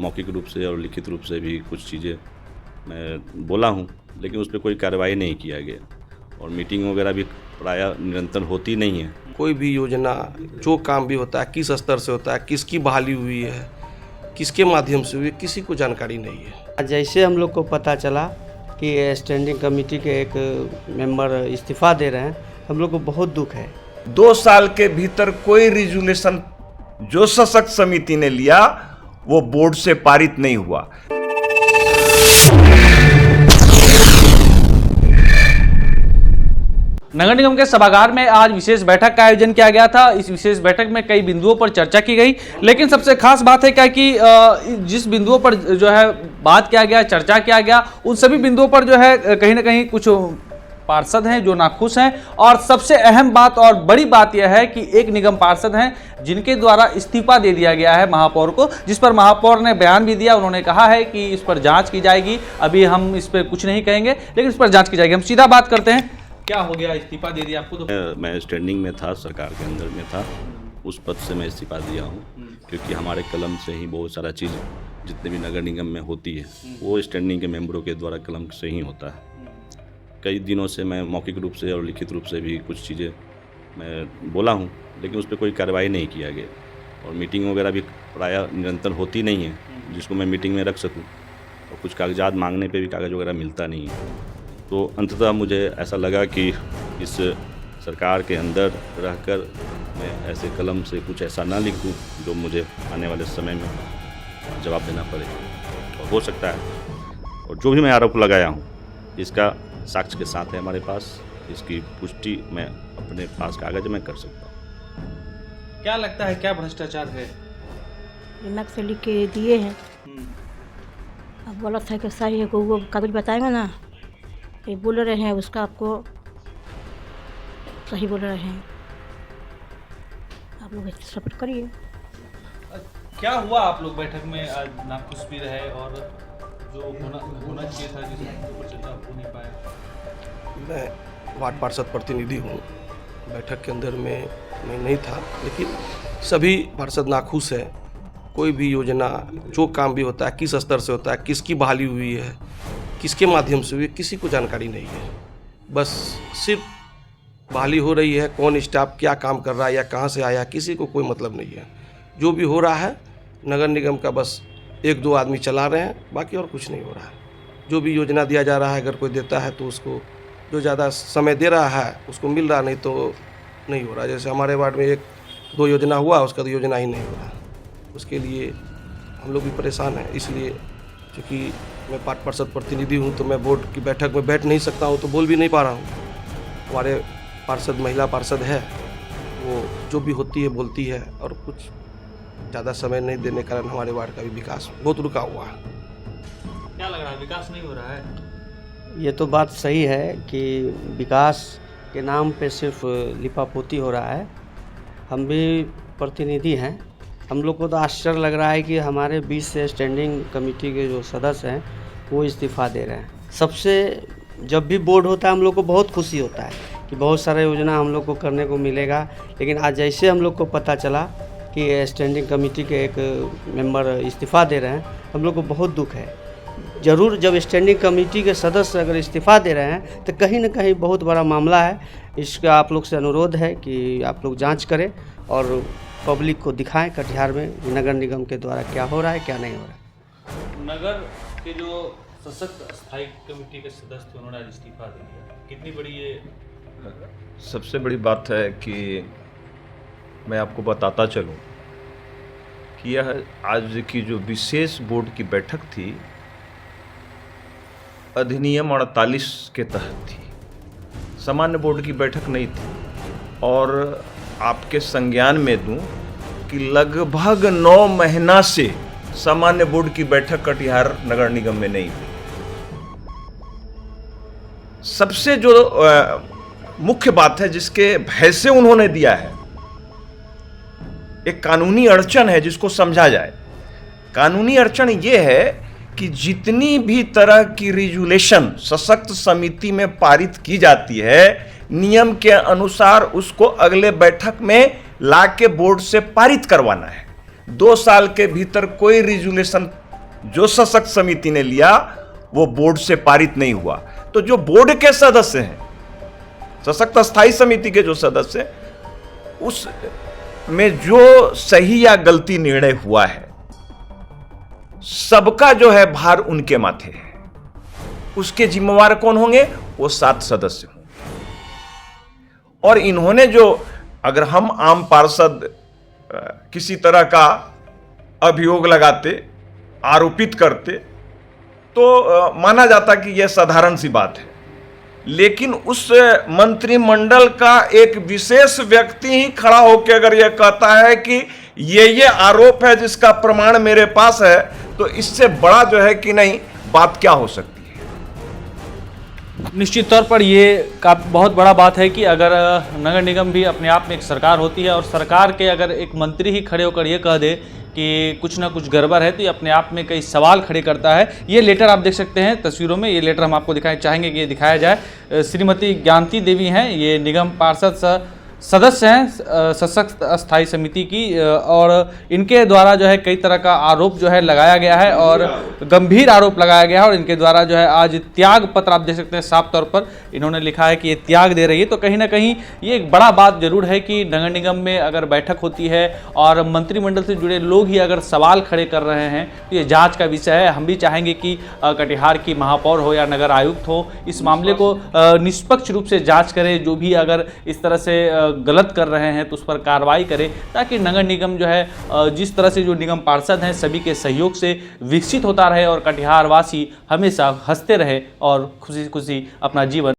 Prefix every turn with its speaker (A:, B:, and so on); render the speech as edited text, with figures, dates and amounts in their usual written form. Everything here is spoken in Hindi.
A: मौखिक रूप से और लिखित रूप से भी कुछ चीज़ें मैं बोला हूँ, लेकिन उस पर कोई कार्रवाई नहीं किया गया और मीटिंग वगैरह भी प्रायः निरंतर होती नहीं है।
B: कोई भी योजना, जो काम भी होता है, किस स्तर से होता है, किसकी बहाली हुई है, किसके माध्यम से हुई है, किसी को जानकारी नहीं है।
C: जैसे हम लोग को पता चला कि स्टैंडिंग कमेटी के एक मेंबर इस्तीफा दे रहे हैं, हम लोग को बहुत दुख है।
D: 2 साल के भीतर कोई रिजोल्यूशन जो सशक्त समिति ने लिया वो बोर्ड से पारित नहीं हुआ।
E: नगर निगम के सभागार में आज विशेष बैठक का आयोजन किया गया था। इस विशेष बैठक में कई बिंदुओं पर चर्चा की गई, लेकिन सबसे खास बात है क्या कि जिस बिंदुओं पर जो है बात किया गया, चर्चा किया गया, उन सभी बिंदुओं पर जो है कहीं ना कहीं कुछ पार्षद हैं जो नाखुश हैं। और सबसे अहम बात और बड़ी बात यह है कि एक निगम पार्षद हैं जिनके द्वारा इस्तीफा दे दिया गया है महापौर को, जिस पर महापौर ने बयान भी दिया। उन्होंने कहा है कि इस पर जांच की जाएगी, अभी हम इस पर कुछ नहीं कहेंगे, लेकिन इस पर जांच की जाएगी। हम सीधा बात करते हैं, क्या हो गया, इस्तीफा दे दिया आपको? तो
A: मैं स्टैंडिंग में था, सरकार के अंदर में था, उस पद से मैं इस्तीफा दिया हूँ, क्योंकि हमारे कलम से ही बहुत सारा चीज़ जितने भी नगर निगम में होती है वो स्टैंडिंग के मेंबरों के द्वारा कलम से ही होता है। कई दिनों से मैं मौखिक रूप से और लिखित रूप से भी कुछ चीज़ें मैं बोला हूँ, लेकिन उस पर कोई कार्रवाई नहीं किया गया और मीटिंग वगैरह भी प्रायः निरंतर होती नहीं है जिसको मैं मीटिंग में रख सकूँ, और कुछ कागजात मांगने पे भी कागज़ वगैरह मिलता नहीं है। तो अंततः मुझे ऐसा लगा कि इस सरकार के अंदर रहकर मैं ऐसे कलम से कुछ ऐसा ना लिखूं जो मुझे आने वाले समय में जवाब देना पड़े, और हो सकता है और जो भी मैं आरोप लगाया हूं इसका साक्ष्य के साथ है हमारे पास, इसकी पुष्टि मैं अपने पास कागज में कर सकता हूँ।
E: क्या लगता है, क्या भ्रष्टाचार है?
F: दिमाग से लिख के दिए हैं, अब गलत है कि सही है, को वो कागज बताएंगे ना, ये बोल रहे हैं उसका आपको सही बोल रहे हैं, आप लोग सपोर्ट करिए।
E: क्या हुआ आप लोग बैठक में? आज नाखुश भी रहे और जो होना चाहिए था जिसको चर्चा हो नहीं पाया।
B: मैं वार्ड पार्षद प्रतिनिधि हूँ, बैठक के अंदर में मैं नहीं था, लेकिन सभी पार्षद नाखुश है। कोई भी योजना, जो काम भी होता है, किस स्तर से होता है, किसकी बहाली हुई है, किसके माध्यम से हुई है, किसी को जानकारी नहीं है। बस सिर्फ बहाली हो रही है, कौन स्टाफ क्या काम कर रहा है या कहाँ से आया, किसी को कोई मतलब नहीं है। जो भी हो रहा है नगर निगम का बस 1-2 आदमी चला रहे हैं, बाकी और कुछ नहीं हो रहा है। जो भी योजना दिया जा रहा है, अगर कोई देता है तो उसको जो ज़्यादा समय दे रहा है उसको मिल रहा, नहीं तो नहीं हो रहा। जैसे हमारे वार्ड में 1-2 योजना हुआ, उसका तो योजना ही नहीं हो रहा। उसके लिए हम लोग भी परेशान हैं। इसलिए क्योंकि मैं वार्ड पार्षद प्रतिनिधि हूँ तो मैं बोर्ड की बैठक में बैठ नहीं सकता हूँ, तो बोल भी नहीं पा रहा हूँ। हमारे पार्षद, महिला पार्षद है, वो जो भी होती है बोलती है, और कुछ ज़्यादा समय नहीं देने के कारण हमारे वार्ड का भी विकास बहुत रुका हुआ है।
E: क्या लग रहा है, विकास नहीं हो रहा है?
C: ये तो बात सही है कि विकास के नाम पे सिर्फ लिपापोती हो रहा है। हम भी प्रतिनिधि हैं, हम लोग को तो आश्चर्य लग रहा है कि हमारे 20 से स्टैंडिंग कमेटी के जो सदस्य हैं वो इस्तीफा दे रहे हैं। सबसे जब भी बोर्ड होता है हम लोग को बहुत खुशी होता है कि बहुत सारा योजना हम लोग को करने को मिलेगा, लेकिन आज जैसे हम लोग को पता चला कि स्टैंडिंग कमेटी के एक मेंबर इस्तीफा दे रहे हैं, हम लोग को बहुत दुख है। ज़रूर जब स्टैंडिंग कमेटी के सदस्य अगर इस्तीफा दे रहे हैं तो कहीं ना कहीं बहुत बड़ा मामला है। इसका आप लोग से अनुरोध है कि आप लोग जांच करें और पब्लिक को दिखाएं कटिहार में नगर निगम के द्वारा क्या हो रहा है, क्या नहीं हो रहा है।
E: नगर के जो सशक्त स्थायी कमेटी के सदस्य थे उन्होंने आज इस्तीफा दे दिया, कितनी बड़ी ये?
D: सबसे बड़ी बात है कि मैं आपको बताता चलूं कि यह आज की जो विशेष बोर्ड की बैठक थी अधिनियम 48 के तहत थी, सामान्य बोर्ड की बैठक नहीं थी। और आपके संज्ञान में दूं कि लगभग 9 महीना से सामान्य बोर्ड की बैठक कटिहार नगर निगम में नहीं हुई। सबसे जो मुख्य बात है जिसके भय से उन्होंने दिया है, एक कानूनी अड़चन है जिसको समझा जाए। कानूनी अड़चन ये है कि जितनी भी तरह की रिजोल्यूशन सशक्त समिति में पारित की जाती है, नियम के अनुसार उसको अगले बैठक में ला के बोर्ड से पारित करवाना है। 2 साल के भीतर कोई रिजोल्यूशन जो सशक्त समिति ने लिया वो बोर्ड से पारित नहीं हुआ। तो जो बोर्ड के सदस्य हैं, सशक्त स्थायी समिति के जो सदस्य हैं, उस में जो सही या गलती निर्णय हुआ है, सबका जो है भार उनके माथे है। उसके जिम्मेवार कौन होंगे? वो 7 सदस्य होंगे। और इन्होंने जो, अगर हम आम पार्षद किसी तरह का अभियोग लगाते, आरोपित करते, तो माना जाता कि यह साधारण सी बात है। लेकिन उस मंत्रिमंडल का एक विशेष व्यक्ति ही खड़ा होकर अगर यह कहता है कि ये आरोप है जिसका प्रमाण मेरे पास है, तो इससे बड़ा जो है कि नहीं बात क्या हो सकती है।
E: निश्चित तौर पर ये बहुत बड़ा बात है कि अगर नगर निगम भी अपने आप में एक सरकार होती है और सरकार के अगर एक मंत्री ही खड़े होकर ये कह दे कि कुछ ना कुछ गड़बड़ है, तो ये अपने आप में कई सवाल खड़े करता है। ये लेटर आप देख सकते हैं तस्वीरों में, ये लेटर हम आपको दिखाएं चाहेंगे कि ये दिखाया जाए। श्रीमती ज्ञानती देवी हैं, ये निगम पार्षद सदस्य हैं सशक्त स्थायी समिति की, और इनके द्वारा जो है कई तरह का आरोप जो है लगाया गया है और गंभीर आरोप लगाया गया है। और इनके द्वारा जो है आज त्याग पत्र आप देख सकते हैं, साफ तौर पर इन्होंने लिखा है कि ये त्याग दे रही है। तो कहीं ना कहीं ये एक बड़ा बात जरूर है कि नगर निगम में अगर बैठक होती है और मंत्रिमंडल से जुड़े लोग ही अगर सवाल खड़े कर रहे हैं, तो ये जाँच का विषय है। हम भी चाहेंगे कि कटिहार की महापौर हो या नगर आयुक्त हो, इस मामले को निष्पक्ष रूप से जाँच करें। जो भी अगर इस तरह से गलत कर रहे हैं तो उस पर कार्रवाई करें, ताकि नगर निगम जो है जिस तरह से जो निगम पार्षद हैं सभी के सहयोग से विकसित होता रहे और कटिहार वासी हमेशा हंसते रहे और खुशी खुशी अपना जीवन